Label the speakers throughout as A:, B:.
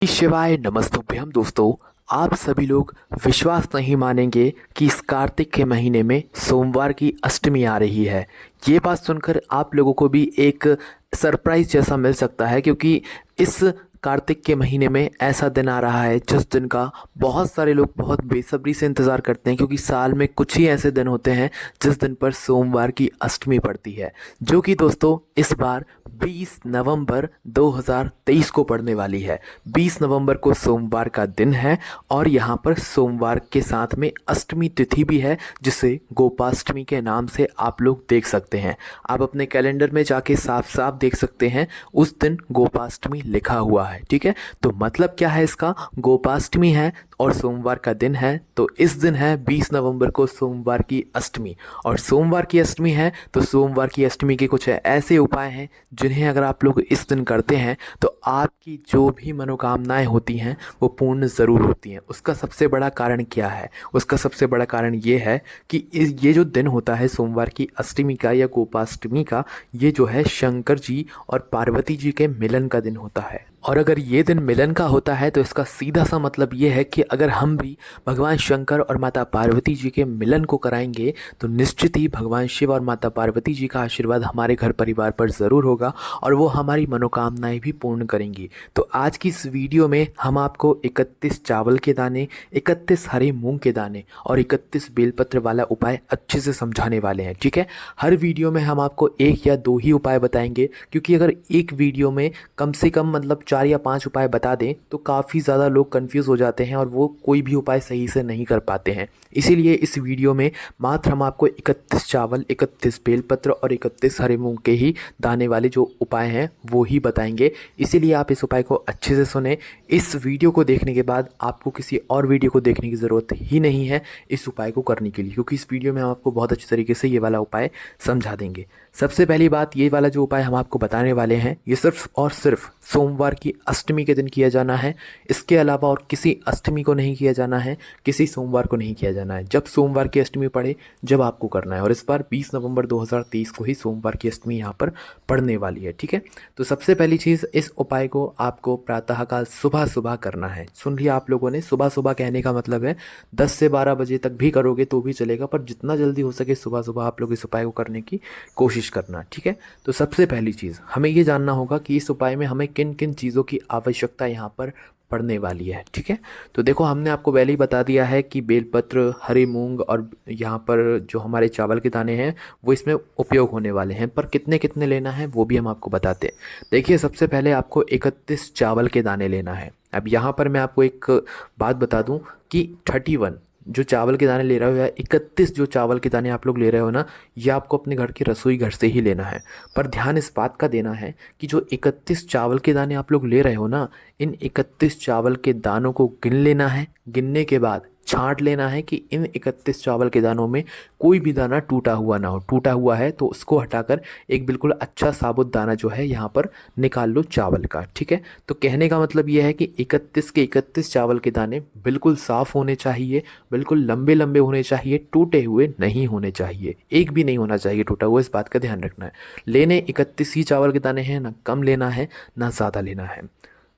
A: शिवाय नमस्तुभ्यम दोस्तों। आप सभी लोग विश्वास नहीं मानेंगे कि इस कार्तिक के महीने में सोमवार की अष्टमी आ रही है। ये बात सुनकर आप लोगों को भी एक सरप्राइज जैसा मिल सकता है, क्योंकि इस कार्तिक के महीने में ऐसा दिन आ रहा है जिस दिन का बहुत सारे लोग बहुत बेसब्री से इंतज़ार करते हैं, क्योंकि साल में कुछ ही ऐसे दिन होते हैं जिस दिन पर सोमवार की अष्टमी पड़ती है, जो कि दोस्तों इस बार 20 नवंबर 2023 को पड़ने वाली है। 20 नवंबर को सोमवार का दिन है और यहाँ पर सोमवार के साथ में अष्टमी तिथि भी है, जिसे गोपाष्टमी के नाम से आप लोग देख सकते हैं। आप अपने कैलेंडर में जाके साफ साफ देख सकते हैं, उस दिन गोपाष्टमी लिखा हुआ है। ठीक है, तो मतलब क्या है इसका, गोपाष्टमी है और सोमवार का दिन है, तो इस दिन है 20 नवंबर को सोमवार की अष्टमी। और सोमवार की अष्टमी है तो सोमवार की अष्टमी के कुछ ऐसे उपाय हैं जिन्हें अगर आप लोग इस दिन करते हैं तो आपकी जो भी मनोकामनाएं होती हैं वो पूर्ण ज़रूर होती हैं। उसका सबसे बड़ा कारण क्या है? उसका सबसे बड़ा कारण ये है कि ये जो दिन होता है सोमवार की अष्टमी का या गोपाष्टमी का, ये जो है शंकर जी और पार्वती जी के मिलन का दिन होता है। और अगर ये दिन मिलन का होता है तो इसका सीधा सा मतलब ये है कि अगर हम भी भगवान शंकर और माता पार्वती जी के मिलन को कराएंगे तो निश्चित ही भगवान शिव और माता पार्वती जी का आशीर्वाद हमारे घर परिवार पर ज़रूर होगा और वो हमारी मनोकामनाएं भी पूर्ण करेंगी। तो आज की इस वीडियो में हम आपको 31 चावल के दाने, 31 हरे मूंग के दाने और 31 बेलपत्र वाला उपाय अच्छे से समझाने वाले हैं। ठीक है, हर वीडियो में हम आपको एक या दो ही उपाय बताएंगे, क्योंकि अगर एक वीडियो में कम से कम मतलब 4 या 5 उपाय बता दें तो काफ़ी ज़्यादा लोग कंफ्यूज हो जाते हैं और वो कोई भी उपाय सही से नहीं कर पाते हैं। इसीलिए इस वीडियो में मात्र हम आपको 31 चावल, 31 बेलपत्र और 31 हरे मूंग के ही दाने वाले जो उपाय हैं वो ही बताएंगे। इसीलिए आप इस उपाय को अच्छे से सुने। इस वीडियो को देखने के बाद आपको किसी और वीडियो को देखने की ज़रूरत ही नहीं है इस उपाय को करने के लिए, क्योंकि इस वीडियो में हम आपको बहुत अच्छे तरीके से ये वाला उपाय समझा देंगे। सबसे पहली बात, ये वाला जो उपाय हम आपको बताने वाले हैं ये सिर्फ और सिर्फ सोमवार की अष्टमी के दिन किया जाना है। इसके अलावा और किसी अष्टमी को नहीं किया जाना है, किसी सोमवार को नहीं किया जाना है। जब सोमवार की अष्टमी पड़े जब आपको करना है, और इस बार 20 नवंबर 2023 को ही सोमवार की अष्टमी यहाँ पर पड़ने वाली है। ठीक है, तो सबसे पहली चीज़, इस उपाय को आपको प्रातःकाल सुबह सुबह करना है। सुन लिया आप लोगों ने, सुबह सुबह कहने का मतलब है 10 से 12 बजे तक भी करोगे तो भी चलेगा, पर जितना जल्दी हो सके सुबह सुबह आप लोग इस उपाय को करने की कोशिश करना। ठीक है, तो सबसे पहली चीज़ हमें ये जानना होगा कि इस उपाय में हमें किन किन चीज़ों की आवश्यकता यहाँ पर पड़ने वाली है। ठीक है, तो देखो हमने आपको पहले ही बता दिया है कि बेलपत्र, हरे मूंग और यहाँ पर जो हमारे चावल के दाने हैं वो इसमें उपयोग होने वाले हैं, पर कितने कितने लेना है वो भी हम आपको बताते हैं। देखिए, सबसे पहले आपको 31 चावल के दाने लेना है। अब यहाँ पर मैं आपको एक बात बता दूँ कि 31 जो चावल के दाने ले रहे हो या 31 जो चावल के दाने आप लोग ले रहे हो ना, ये आपको अपने घर के रसोई घर से ही लेना है। पर ध्यान इस बात का देना है कि जो 31 चावल के दाने आप लोग ले रहे हो ना, इन 31 चावल के दानों को गिन लेना है। गिनने के बाद छांट लेना है कि इन 31 चावल के दानों में कोई भी दाना टूटा हुआ ना हो। टूटा हुआ है तो उसको हटाकर एक बिल्कुल अच्छा साबुत दाना जो है यहाँ पर निकाल लो चावल का। ठीक है, तो कहने का मतलब ये है कि 31 के 31 चावल के दाने बिल्कुल साफ़ होने चाहिए, बिल्कुल लंबे लंबे होने चाहिए, टूटे हुए नहीं होने चाहिए, एक भी नहीं होना चाहिए टूटा हुआ। इस बात का ध्यान रखना है। लेने 31 ही चावल के दाने हैं, ना कम लेना है ना ज़्यादा लेना है।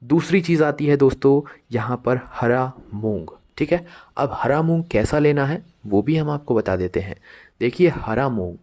A: दूसरी चीज़ आती है दोस्तों यहाँ पर हरा मूंग। ठीक है, अब हरा मूंग कैसा लेना है वो भी हम आपको बता देते हैं। देखिए, हरा मूंग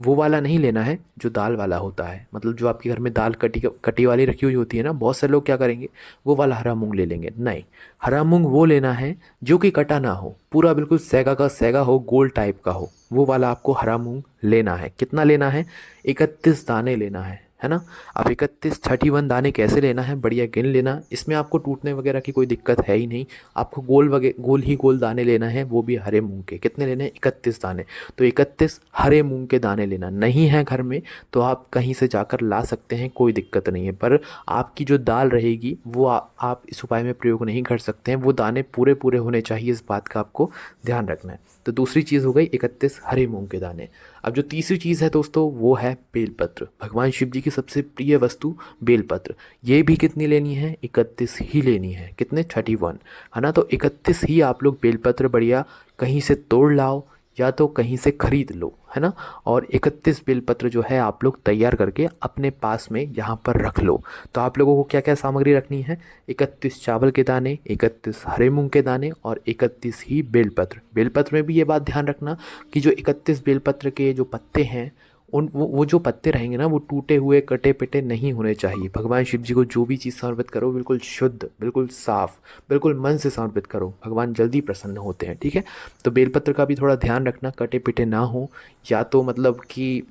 A: वो वाला नहीं लेना है जो दाल वाला होता है, मतलब जो आपके घर में दाल कटी कटी वाली रखी हुई होती है ना, बहुत सारे लोग क्या करेंगे वो वाला हरा मूंग ले लेंगे। नहीं, हरा मूंग वो लेना है जो कि कटा ना हो, पूरा बिल्कुल सेगा का सेगा हो, गोल टाइप का हो, वो वाला आपको हरा मूंग लेना है। कितना लेना है? 31 दाने लेना है ना। अब 31 दाने कैसे लेना है, बढ़िया गिन लेना। इसमें आपको टूटने वगैरह की कोई दिक्कत है ही नहीं। आपको गोल ही गोल दाने लेना है, वो भी हरे मूंग के। कितने लेने हैं? 31 दाने। तो 31 हरे मूंग के दाने लेना। नहीं है घर में तो आप कहीं से जाकर ला सकते हैं, कोई दिक्कत नहीं है, पर आपकी जो दाल रहेगी वो आप इस उपाय में प्रयोग नहीं कर सकते हैं। वो दाने पूरे पूरे होने चाहिए, इस बात का आपको ध्यान रखना है। तो दूसरी चीज़ हो गई 31 हरे मूंग के दाने। अब जो तीसरी चीज़ है दोस्तों वो है बेलपत्र। भगवान शिव जी की सबसे प्रिय वस्तु बेलपत्र। ये भी कितनी लेनी है? 31 ही लेनी है। कितने? 31, है ना। तो 31 ही आप लोग बेलपत्र बढ़िया कहीं से तोड़ लाओ या तो कहीं से खरीद लो, है ना। और 31 बेलपत्र जो है आप लोग तैयार करके अपने पास में यहाँ पर रख लो। तो आप लोगों को क्या क्या सामग्री रखनी है? 31 चावल के दाने, 31 हरे मूंग के दाने और 31 ही बेलपत्र। बेलपत्र में भी ये बात ध्यान रखना कि जो 31 बेलपत्र के जो पत्ते हैं, उन वो जो पत्ते रहेंगे ना, वो टूटे हुए कटे पिटे नहीं होने चाहिए। भगवान शिव जी को जो भी चीज़ समर्पित करो बिल्कुल शुद्ध, बिल्कुल साफ, बिल्कुल मन से समर्पित करो, भगवान जल्दी प्रसन्न होते हैं, ठीक है। तो बेलपत्र का भी थोड़ा ध्यान रखना, कटे पिटे ना हो, या तो मतलब कि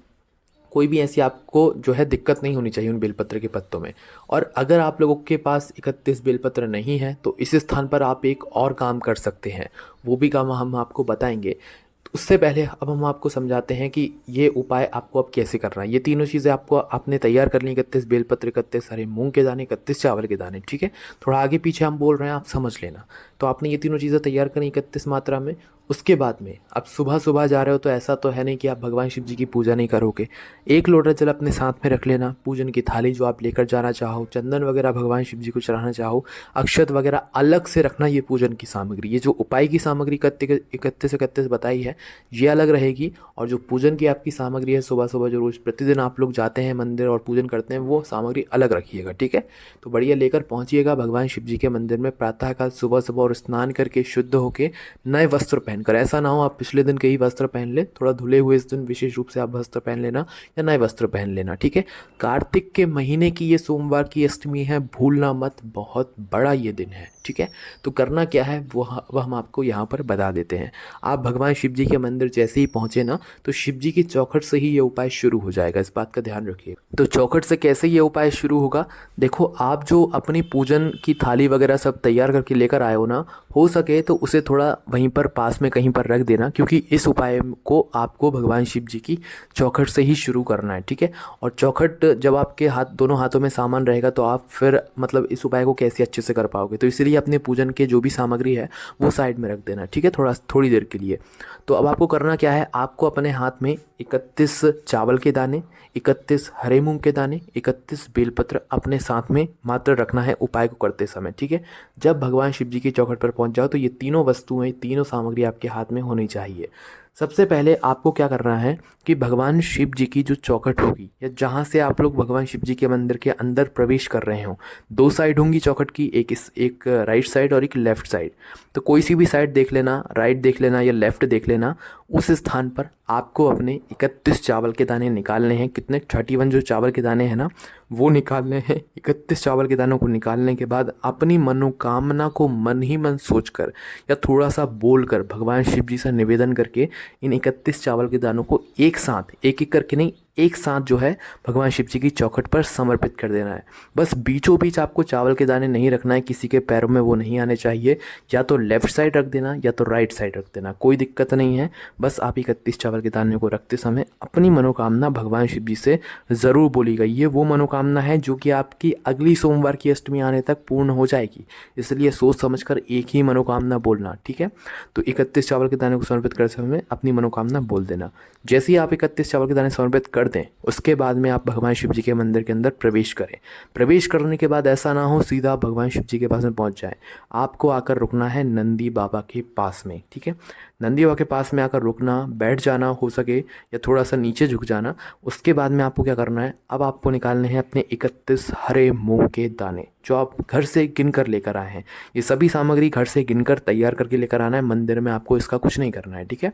A: कोई भी ऐसी आपको जो है दिक्कत नहीं होनी चाहिए उन बेलपत्र के पत्तों में। और अगर आप लोगों के पास 31 बेलपत्र नहीं है तो इस स्थान पर आप एक और काम कर सकते हैं, वो भी काम हम आपको बताएंगे। तो उससे पहले अब हम आपको समझाते हैं कि ये उपाय आपको अब कैसे करना है। ये तीनों चीज़ें आपको आपने तैयार कर ली, 31 बेलपत्र, 31 हरे मूंग के दाने, 31 चावल के दाने, ठीक है। थोड़ा आगे पीछे हम बोल रहे हैं, आप समझ लेना। तो आपने ये तीनों चीज़ें तैयार करी 31 मात्रा में। उसके बाद में अब सुबह सुबह जा रहे हो तो ऐसा तो है नहीं कि आप भगवान शिव जी की पूजा नहीं करोगे। एक लोटा जल अपने साथ में रख लेना, पूजन की थाली जो आप लेकर जाना चाहो, चंदन वगैरह भगवान शिव जी को चढ़ाना चाहो, अक्षत वगैरह अलग से रखना। ये पूजन की सामग्री, ये जो उपाय की सामग्री 31 बताई है ये अलग रहेगी, और जो पूजन की आपकी सामग्री है सुबह सुबह जो रोज़ प्रतिदिन आप लोग जाते हैं मंदिर और पूजन करते हैं, वो सामग्री अलग रखिएगा, ठीक है। तो बढ़िया लेकर पहुँचिएगा भगवान शिव जी के मंदिर में प्रातःकाल सुबह सुबह, और स्नान करके शुद्ध होके नए वस्त्र पहनकर। ऐसा ना हो आप पिछले दिन के ही वस्त्र पहन ले, थोड़ा धुले हुए इस दिन विशेष रूप से आप वस्त्र पहन लेना या नए वस्त्र पहन लेना, ठीक है। कार्तिक के महीने की ये सोमवार की अष्टमी है, भूलना मत, बहुत बड़ा ये दिन है, ठीक है। तो करना क्या है वो हम आपको यहाँ पर बता देते हैं। आप भगवान शिव जी के मंदिर जैसे ही पहुँचे ना, तो शिव जी की चौखट से ही ये उपाय शुरू हो जाएगा, इस बात का ध्यान रखिए। तो चौखट से कैसे ये उपाय शुरू होगा? देखो, आप जो अपनी पूजन की थाली वगैरह सब तैयार करके लेकर आए हो ना, हो सके तो उसे थोड़ा वहीं पर पास में कहीं पर रख देना, क्योंकि इस उपाय को आपको भगवान शिव जी की चौखट से ही शुरू करना है, ठीक है। और चौखट जब आपके दोनों हाथों में सामान रहेगा तो आप फिर मतलब इस उपाय को कैसे अच्छे से कर पाओगे। तो इसलिए अपने पूजन के जो भी सामग्री है वो साइड में रख देना, ठीक है, थोड़ी देर के लिए। तो अब आपको करना क्या है, आपको अपने हाथ में 31 चावल के दाने, 31 हरे मूंग के दाने, 31 बेलपत्र अपने साथ में मात्र रखना है उपाय को करते समय, ठीक है। जब भगवान शिव जी की चौखट पर पहुंच जाओ तो ये तीनों वस्तुएं, तीनों सामग्री आपके हाथ में होनी चाहिए। सबसे पहले आपको क्या करना है कि भगवान शिव जी की जो चौखट होगी, या जहाँ से आप लोग भगवान शिव जी के मंदिर के अंदर प्रवेश कर रहे हो, दो साइड होंगी चौखट की, एक राइट साइड और एक लेफ़्ट साइड। तो कोई सी भी साइड देख लेना, राइट देख लेना या लेफ़्ट देख लेना। उस स्थान पर आपको अपने 31 चावल के दाने निकालने हैं। कितने? 31 जो चावल के दाने हैं ना, वो निकालने हैं। 31 चावल के दानों को निकालने के बाद अपनी मनोकामना को मन ही मन सोचकर या थोड़ा सा बोलकर भगवान शिव जी से निवेदन करके इन 31 चावल के दानों को एक साथ, एक एक करके नहीं, एक साथ जो है भगवान शिव जी की चौखट पर समर्पित कर देना है। बस बीचों बीच आपको चावल के दाने नहीं रखना है, किसी के पैरों में वो नहीं आने चाहिए। या तो लेफ़्ट साइड रख देना या तो राइट साइड रख देना, कोई दिक्कत नहीं है। बस आप 31 चावल के दाने को रखते समय अपनी मनोकामना भगवान शिव जी से ज़रूर बोलिएगा। ये वो मनोकामना है जो कि आपकी अगली सोमवार की अष्टमी आने तक पूर्ण हो जाएगी, इसलिए सोच समझकर एक ही मनोकामना बोलना, ठीक है। तो 31 चावल के दाने को समर्पित करते समय अपनी मनोकामना बोल देना। जैसे ही आप 31 चावल के दाने समर्पित कर दें, उसके बाद में आप भगवान शिव जी के मंदिर के अंदर प्रवेश करें। प्रवेश करने के बाद ऐसा ना हो सीधा भगवान शिव जी के पास में पहुंच जाए। आपको आकर रुकना है नंदी बाबा के पास में, ठीक है। नंदी बाबा के पास में आकर रुकना, बैठ जाना हो सके या थोड़ा सा नीचे झुक जाना। उसके बाद में आपको क्या करना है, अब आपको निकालने हैं अपने 31 हरे मूंग के दाने जो आप घर से गिन कर लेकर आए हैं। ये सभी सामग्री घर से गिनकर तैयार करके लेकर आना है, मंदिर में आपको इसका कुछ नहीं करना है, ठीक है।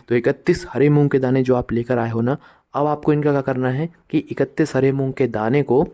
A: तो 31 हरे मूंग के दाने जो आप लेकर आए हो ना, अब आपको इनका क्या करना है कि 31 हरे मूंग के दाने को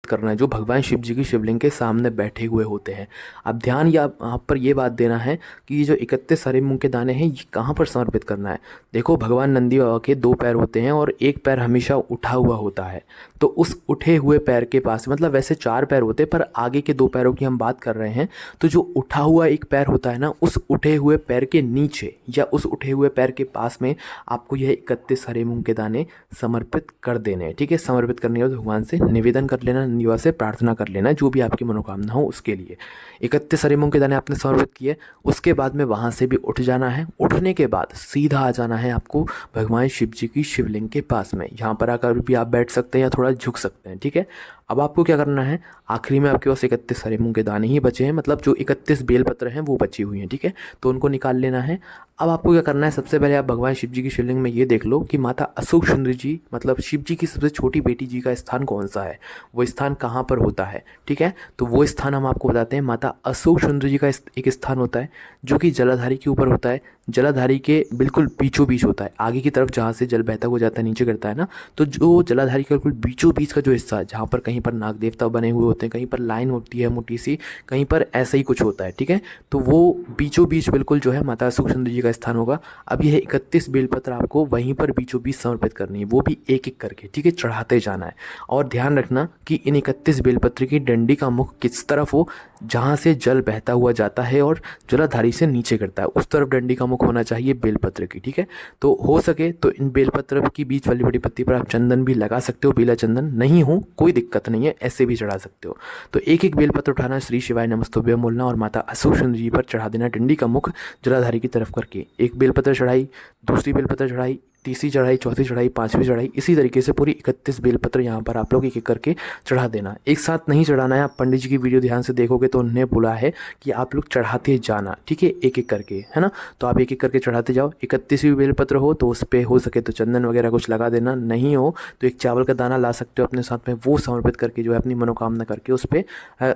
A: करना है जो भगवान शिव जी की शिवलिंग के सामने बैठे हुए होते हैं। अब ध्यान यहाँ पर ये बात देना है कि ये जो 31 हरे मूंग के दाने हैं ये कहाँ पर समर्पित करना है। देखो, भगवान नंदी बाबा के 2 पैर होते हैं और एक पैर हमेशा उठा हुआ होता है। तो उस उठे हुए पैर के पास, मतलब वैसे 4 पैर होते हैं पर आगे के 2 पैरों की हम बात कर रहे हैं, तो जो उठा हुआ एक पैर होता है ना, उस उठे हुए पैर के नीचे या उस उठे हुए पैर के पास में आपको यह 31 हरे मूंग के दाने समर्पित कर देने हैं, ठीक है। समर्पित करने के बाद भगवान से निवेदन कर लेना, निवास से प्रार्थना कर लेना जो भी आपकी मनोकामना हो उसके लिए। 31 हरे मूंग के दाने आपने समर्पित किए, उसके बाद में वहाँ से भी उठ जाना है। उठने के बाद सीधा आ जाना है आपको भगवान शिव जी की शिवलिंग के पास में। यहाँ पर आकर भी आप बैठ सकते हैं या थोड़ा झुक सकते हैं, ठीक है। अब आपको क्या करना है, आखिरी में आपके पास 31 हरे मूंग के दाने ही बचे हैं, मतलब जो 31 बेलपत्र हैं वो बची हुई हैं, ठीक है। तो उनको निकाल लेना है। अब आपको क्या करना है, सबसे पहले आप भगवान शिव जी की शिवलिंग में ये देख लो कि माता अशोक सुंदरी जी, मतलब शिव जी की सबसे छोटी बेटी जी का स्थान कौन सा है, वो स्थान कहाँ पर होता है, ठीक है। तो वो स्थान हम आपको बताते हैं, माता अशोक सुंदरी जी का एक स्थान होता है जो कि जलाधारी के ऊपर होता है। जलाधारी के बिल्कुल बीचों बीच होता है, आगे की तरफ जहाँ से जल बहता हुआ जाता है नीचे गिरता है ना, तो जो जलाधारी के बिल्कुल बीचों बीच का जो हिस्सा है, जहाँ पर कहीं पर नाग देवता बने हुए होते हैं, कहीं पर लाइन होती है मोटी सी, कहीं पर ऐसा ही कुछ होता है, ठीक है। तो वो बीचों बीच बिल्कुल जो है माता अशोक सुंदरी जी का स्थान होगा। अब यह 31 बेलपत्र आपको वहीं पर बीचों बीच समर्पित करनी है, वो भी एक एक करके, ठीक है, चढ़ाते जाना है। और ध्यान रखना कि इन 31 बेलपत्र की डंडी का मुख किस तरफ हो, जहाँ से जल बहता हुआ जाता है और जलाधारी से नीचे गिरता है, उस तरफ डंडी का मुख होना चाहिए बेलपत्र की, ठीक है। तो हो सके तो इन बेलपत्र की बीच वाली बड़ी पत्ती पर आप चंदन भी लगा सकते हो, पीला चंदन, नहीं हो कोई दिक्कत नहीं है, ऐसे भी चढ़ा सकते हो। तो एक एक बेलपत्र उठाना, श्री शिवाय नमस्तुभ्यम बोलना और माता अशोक सुंदरी जी पर चढ़ा देना, डंडी का मुख जलाधारी की तरफ करके। एक बेलपत्र चढ़ाई, दूसरी बेलपत्र चढ़ाई, तीसरी चढ़ाई, चौथी चढ़ाई, पांचवी चढ़ाई, इसी तरीके से पूरी 31 बेलपत्र यहाँ पर आप लोग एक एक करके चढ़ा देना। एक साथ नहीं चढ़ाना है, आप पंडित जी की वीडियो ध्यान से देखोगे तो उन्होंने बोला है कि आप लोग चढ़ाते जाना, ठीक है, एक एक करके, है ना। तो आप एक एक करके चढ़ाते जाओ। 31वीं बेलपत्र हो तो उस पर हो सके तो चंदन वगैरह कुछ लगा देना, नहीं हो तो एक चावल का दाना ला सकते हो अपने साथ में, वो समर्पित करके जो है अपनी मनोकामना करके उस पर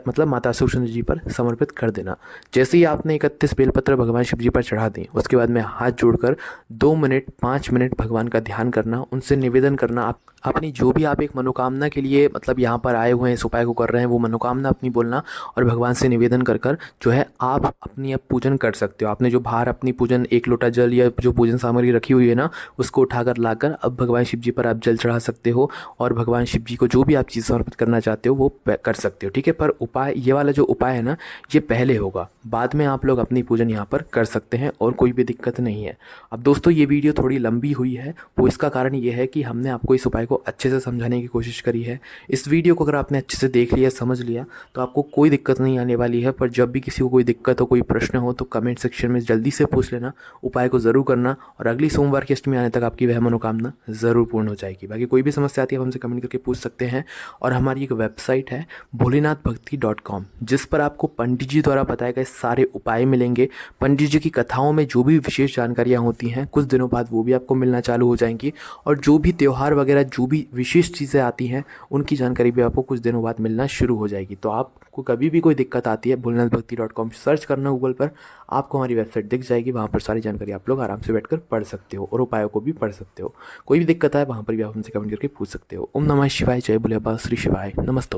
A: मतलब माता अशोक सुंदरी जी पर समर्पित कर देना। जैसे ही आपने 31 बेलपत्र भगवान शिव जी पर चढ़ा दी, उसके बाद में हाथ जोड़कर 2 मिनट 5 मिनट भगवान का ध्यान करना, उनसे निवेदन करना, आप अपनी जो भी आप एक मनोकामना के लिए मतलब यहाँ पर आए हुए हैं, इस उपाय को कर रहे हैं, वो मनोकामना अपनी बोलना और भगवान से निवेदन कर कर जो है आप अपनी अब पूजन कर सकते हो। आपने जो बाहर अपनी पूजन 1 लोटा जल या जो पूजन सामग्री रखी हुई है ना, उसको उठाकर लाकर अब भगवान शिव जी पर आप जल चढ़ा सकते हो और भगवान शिव जी को जो भी आप चीज़ समर्पित करना चाहते हो वो कर सकते हो, ठीक है। पर उपाय, ये वाला जो उपाय है ना, ये पहले होगा, बाद में आप लोग अपनी पूजन यहाँ पर कर सकते हैं और कोई भी दिक्कत नहीं है। अब दोस्तों ये वीडियो थोड़ी लंबी हुई है, वो इसका कारण ये है कि हमने आपको इस उपाय को अच्छे से समझाने की कोशिश करी है। इस वीडियो को अगर आपने अच्छे से देख लिया, समझ लिया, तो आपको कोई दिक्कत नहीं आने वाली है। पर जब भी किसी को कोई दिक्कत हो, कोई प्रश्न हो, तो कमेंट सेक्शन में जल्दी से पूछ लेना, उपाय को ज़रूर करना और अगली सोमवार की अष्टमी आने तक आपकी वह मनोकामना ज़रूर पूर्ण हो जाएगी। बाकी कोई भी समस्या आती है आप हमसे कमेंट करके पूछ सकते हैं। और हमारी एक वेबसाइट है भोलेनाथभक्ति.com, जिस पर आपको पंडित जी द्वारा बताए गए सारे उपाय मिलेंगे। पंडित जी की कथाओं में जो भी विशेष जानकारियाँ होती हैं, कुछ दिनों बाद वो भी आपको मिलना चालू हो जाएंगी। और जो भी त्यौहार वगैरह जो भी विशेष चीज़ें आती हैं, उनकी जानकारी भी आपको कुछ दिनों बाद मिलना शुरू हो जाएगी। तो आपको कभी भी कोई दिक्कत आती है, भोलेनाथभक्ति.com सर्च करना गूगल पर, आपको हमारी वेबसाइट दिख जाएगी। वहाँ पर सारी जानकारी आप लोग आराम से बैठकर पढ़ सकते हो और उपायों को भी पढ़ सकते हो। कोई भी दिक्कत आए वहाँ पर भी आप हमसे कमेंट करके पूछ सकते हो। ओम नमः शिवाय, जय भोले बाबा, श्री शिवाय, नमस्ते।